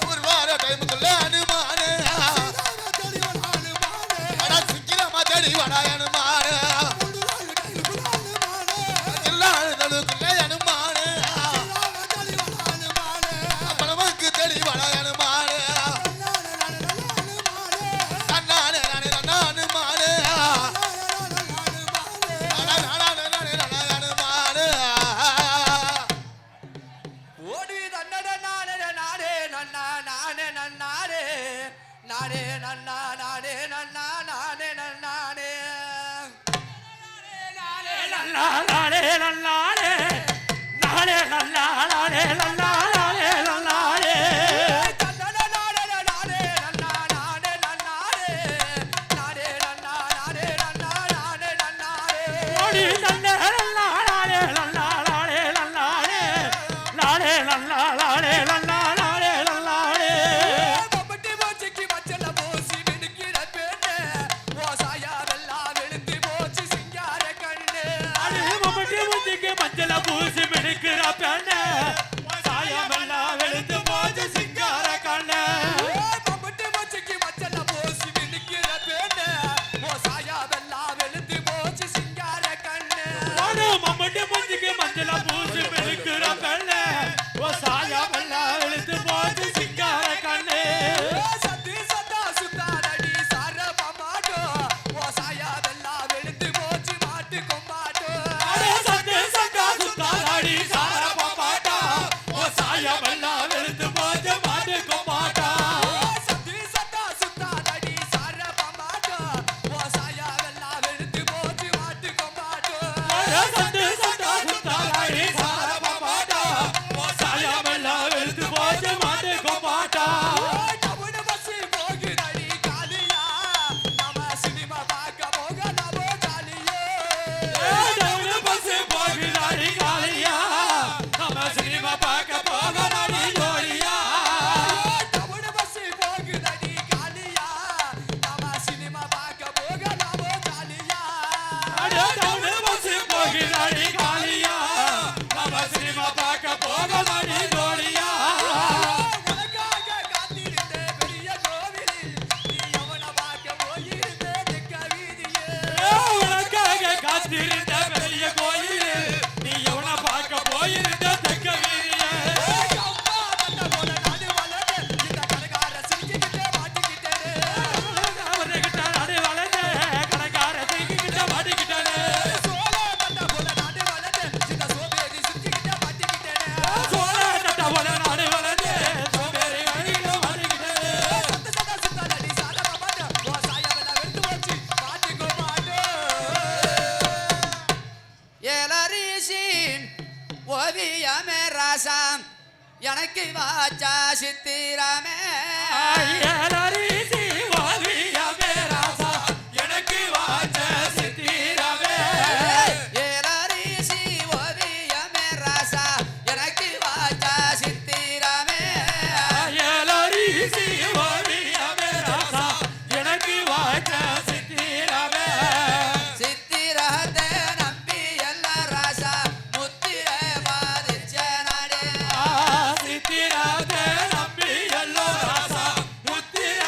ஒரு நானே நன்னா நானே நன்னா நானே நன்னானே நானே நன்னா நானே நன்னானே நானே நன்னா நானே நன்னா நானே நன்னானே பூசி மிடுக்கிற பெண்ணே சாயமெல்லாம் வெளுத்து போச்சு சிங்கார கண்ணே மம்பட்டி மூச்சுக்கு மச்சல பூசி மிடுக்கிற பெண்ணே சாயமெல்லாம் வெளுத்து போச்சு சிங்கார கண்ணே மம்பட்டி மூச்சுக்கு மச்சல பூசி மிடுக்கிற பெண்ணே சாயமெல்லாம் வெளுத்து போச்சு சிங்கார கண்ணே சத்தி சத்தா சுத்தாரடி சார பமாட்டோ சாயமெல்லாம் வெளுத்து போச்சு மாட்டு கொம்பாட்டோ சார பாப்பாட்டா ஓ சாயமெல்லாம் வெளுத்து போச்சு மாட்டு கொம்பாட்டா சத்தி சத்தா சுத்தாதடி சார பாப்பாட்டா ஓ சாயமெல்லாம் வெளுத்து போச்சு மாட்டு கொம்பாட்டா சத்தி சத்தா சுத்தாதடி சார பாப்பாட்டா ஓ சாயமெல்லாம் வெளுத்து போச்சு மாட்டு கொம்பாட்டா டபுள் பஸ் போகுதடி காலியா நாம சினிமா பார்க்க போகலாமோ ஜாலியா டபுள் பஸ் போகுதடி காலியா சினிமா பார்க்க போகலாடி ஜோலியா டபுள் பஸ் போகுதடி காலியா நாம சினிமா பார்க்க போகலாமோ ஜாலியா டபுள் பஸ் போகுதடி காலியா நாம சினிமா பார்க்க போகலாடி ஜோலியா உனக்காக காத்திருந்த பெரிய கோவிலில் நீ எவன பார்க்க போயிருந்த தெக்க வீதியே உனக்காக காத்திருந்த பெரிய கோயிலில் நீ எவன பார்க்க போயிருந்த ஓவியமே ராசாம் எனக்கு வாச்சா சித்திரமே ஓவியமே ராசா எனக்கு வாச்சா சித்திரமே ஏலரிசி ஓவியமே ராசா எனக்கு வாச்சா சித்திரமே ஏலரிசி ஓவியமே ராசா எனக்கு வாச்சா சித்திரமே சித்திரத்தை நம்பி எல்லா ராசா சித்திரத்தை நம்பி எல்லோ ராசா முத்திர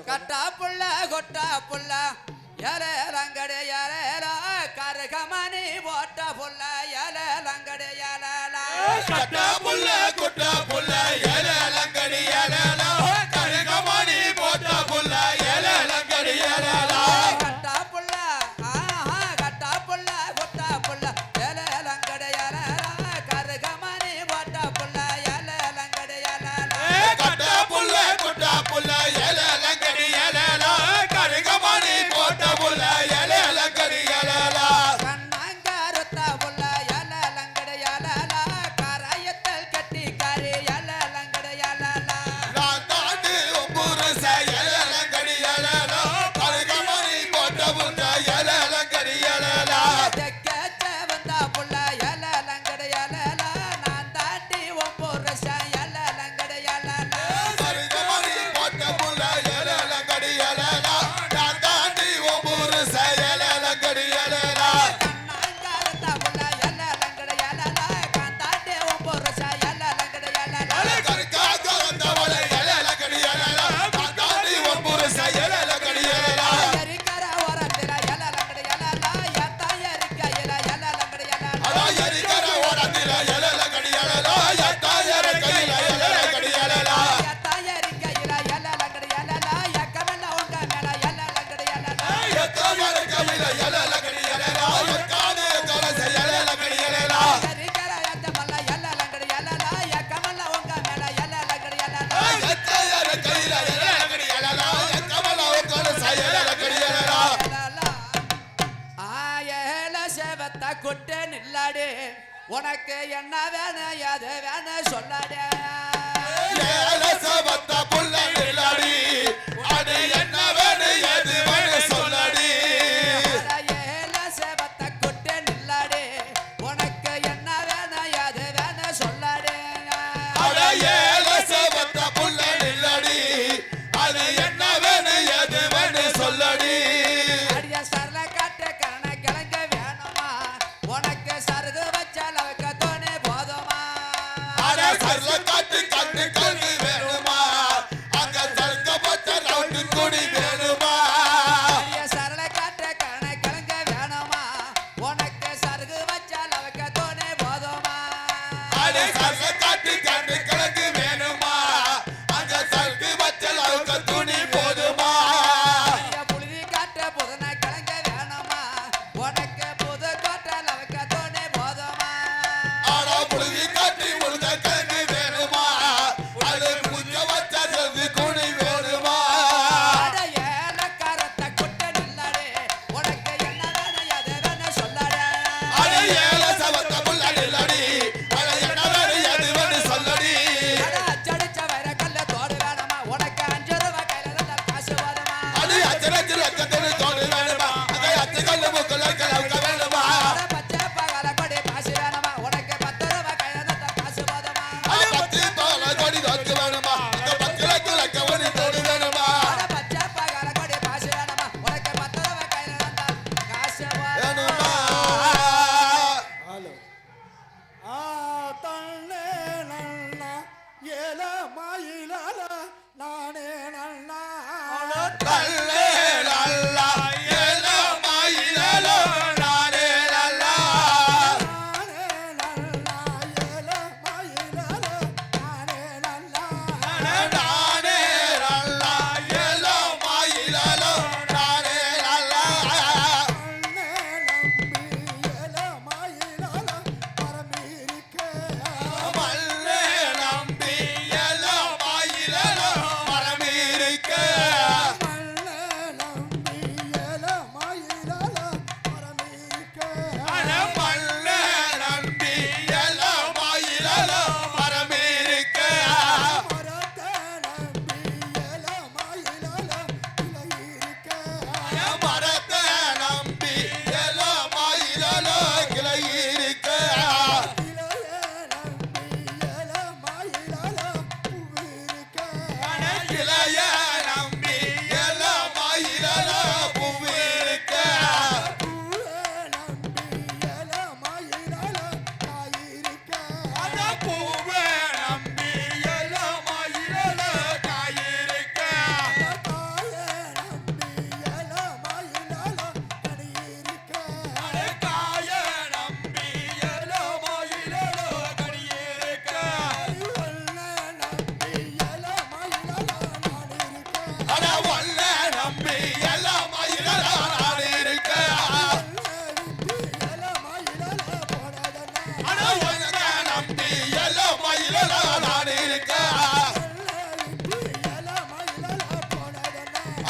கட்டா புள்ள கொட்டா புள்ள ஏலே லங்கடே ஏலேலா கருகமணி போட்ட புள்ள ஏலே லங்கடே ஏலேலா கட்டா புள்ள கொட்டா புள்ள ஏலே லங்கடி ஏலேலா கருகமணி போட்ட புள்ள ஏலே லங்கடி ஏலேலா கட்டா புள்ள கட்டா புள்ள கொட்டா புள்ள ஏலே லங்கடே ஏலேலா கருகமணி போட்ட புள்ள ஏலே லங்கடே ஏலேலா கட்டா புள்ள கொட்டா புள்ள ஏலே லங்கடி ஏலேலா கருகமணி போட்ட புள்ள ஏலே லங்கடி ஏலேலா கண்ணாங்கருத்த புள்ள ஏலே லங்கடே ஏலேலா கராயத்தல் கட்டி காரி ஏலே லங்கடே ஏலேலா நான் தாண்டி புருஷ ஏலே லங்கடி ஏலேலா கருகமணி போட்ட புள்ள ஏலே லங்கடி ஏலேலா தெக்கச்ச வந்த புள்ள ஏலே லங்கடே ஏலேலா நான் தாண்டி ஒம்புருஷ ஏலே லங்கடே ஏலேலா கருகமணி போட்ட புள்ள ஏலே லங்கடி ஏலேலா நான் தாண்டி புருஷ ஏலே லங்கடி ஏலேலா கண்ணாங்கருத்த புள்ள ஏலே லங்கடே ஏலேலா நான் தாண்டி ஒம்புருஷ ஏலே லங்கடே ஏலேலா கருக்காக வந்தவள ஏலே லங்கடி ஏலேலா நான் தாண்டி புருஷ ஏலே லங்கடி ஏலேலா எரிக்கர ஓரத்தில ஏலே லங்கடே ஏலேலா எத்தா எரிக்கையில ஏலே லங்கடே ஏலேலா அடா எரிகர ஓடத்தில ஏலே லங்கடி ஏலேலா எட்டாயர கையில ஏலே லங்கடி ஏலேலா எத்தா எரிக்கையில ஏலே லங்கடே ஏலேலா எக்கமெல்ல உங்க மேல ஏலே லங்கடே ஏலேலா எட்டாயர கையில ஏலே லங்கடி ஏலேலா எக்கானே கலச ஏலே லங்கடி ஏலேலா எரிக்கர எத்தமல்ல ஏலே லங்கடே ஏலேலா எக்கமெல்ல உங்க மேல ஏலே லங்கடே ஏலேலா எட்டாயர கையில ஏலே லங்கடி ஏலேலா எக்கமல கலச ஏலே லங்கடி ஏலேலா ஆயல சேவத்த குட்டு நில்லாடி உனக்கு என்ன வேணும் எது வேணும் சொல்லாடி ஏலே சபத்த புள்ள நில்லாடி அது என்ன வேணு எது வேணு சொல்லடி ஏல சேவத்த குட்டு நில்லாடி உனக்கு என்ன வேணும் எது வேணும் சொல்லாடி அட ஏலே சபத்த புள்ள நில்லாடி அது என்ன வேணு எது வேணு சொல்லடி அடிய சரல காட்டு கரண கிழங்க வேணுமா உனக்கு சருகு வச்ச அளவுக்கு தோணி போதுமா அட சர்ல காட்டு கட்டு கல்வி வேணுமா அங்க சர்க்க பச்ச ரவுண்டு குடி வேணுமா அடிய சரல காட்டு கரண கிழங்க வேணுமா உனக்கு சருகு வச்ச அளவுக்கு தோணி போதுமா அட சர்ல காட்டு கட்டு கிழங்கு வேணுமா அங்க சர்க்கு பச்ச ரவுண்டு துணி போதுமா அடிய புழுதி காட்டு புதன கிழங்க வேணுமா உனக்கு புது கோட்டை அளவுக்கு தோணி போதுமா அட புழுதி காட்டி முழுத கிழங்கு வேணுமா அது புஞ்ச வச்ச ரவுண்டு குடி வேணுமா அட ஏலக்காரத்தை குட்டு நில்லாடி உனக்கு என்ன வேணும் எது வேணும் சொல்லாடி அட ஏல சபத்த புள்ள நில்லடி அட என்ன வேணு எது வேணு சொல்லடி அட அச்சடிச்ச வைர கல்ல தோடு வேணுமா உனக்கு 5 ரூபாய் கையில இருந்தால் காசு வருமா அது அச்சரச்சு லட்சத்திற்கு தோடு வேணுமா அதை அச்சுக்கல்லு முக்கல்ல கிழக்க வேணுமா அட பச்சை பகல கொடி காசு வேணுமா உனக்கு 10 ரூபாய் கையில இருந்தால் காசு வருமா அது பத்து பால கொடி தோக்கு வேணுமா அந்த பத்து லட்ச ஒளி தோடு வேணுமா அட பச்சை பகல கொடி காசு வேணுமா உனக்கு 10 ரூபாய் கையில இருந்தால் காசு வேணுமா ஹலோ தன்னே நன்னா ஏல மாயிலால நானே நன்னா தல்லே லல்லா ஏல மாயிலலோ நானே லல்லா நானே நன்னா ஏல மாயிலால நானே நன்னா நானே லல்லா ஏல மாயிலலோ நானே லல்லா அண்ணே நம்பி ஏல மாயிலால பரமீரிக்க மல்லே நம்பி ஏல மாயிலலோ மரமீரிக்க மண்ணே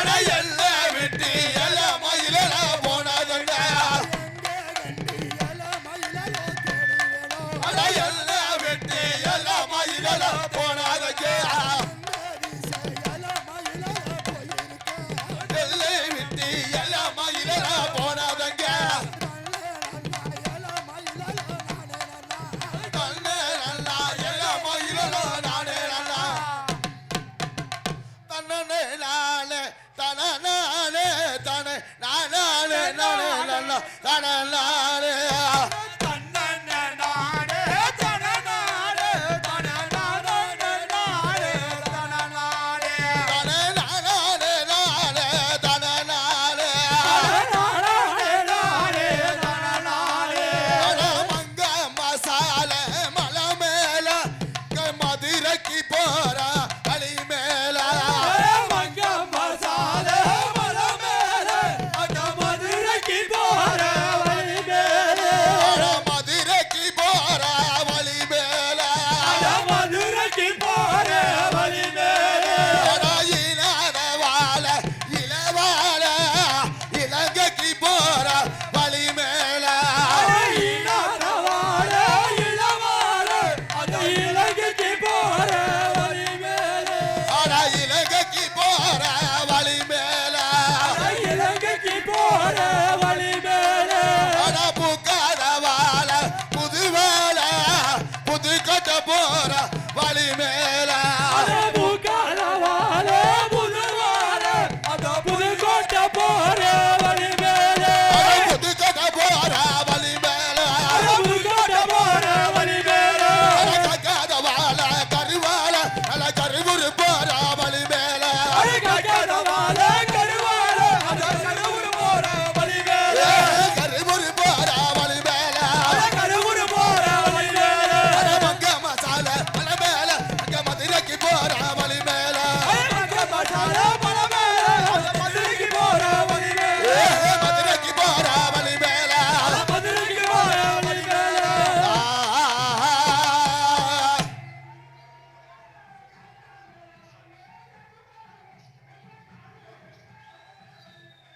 அட எல்லாம் விட்டு எல்லாம் மயிலல போனாதங்க அட எல்லாம் விட்டு எல்லாம் மயிலல போனாதங்க எல்லை விட்டு எல்லாம் மயிலல போனாதங்க தன்னே நல்லா எல்லாம் மயிலல நானே நல்லா தன்னே நானே தனநானே தனே நானே நானே நல்லா தனநானே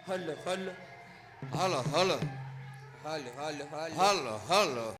Hello, hello. Hello, hello. Hello, hello, hello. Hello, hello.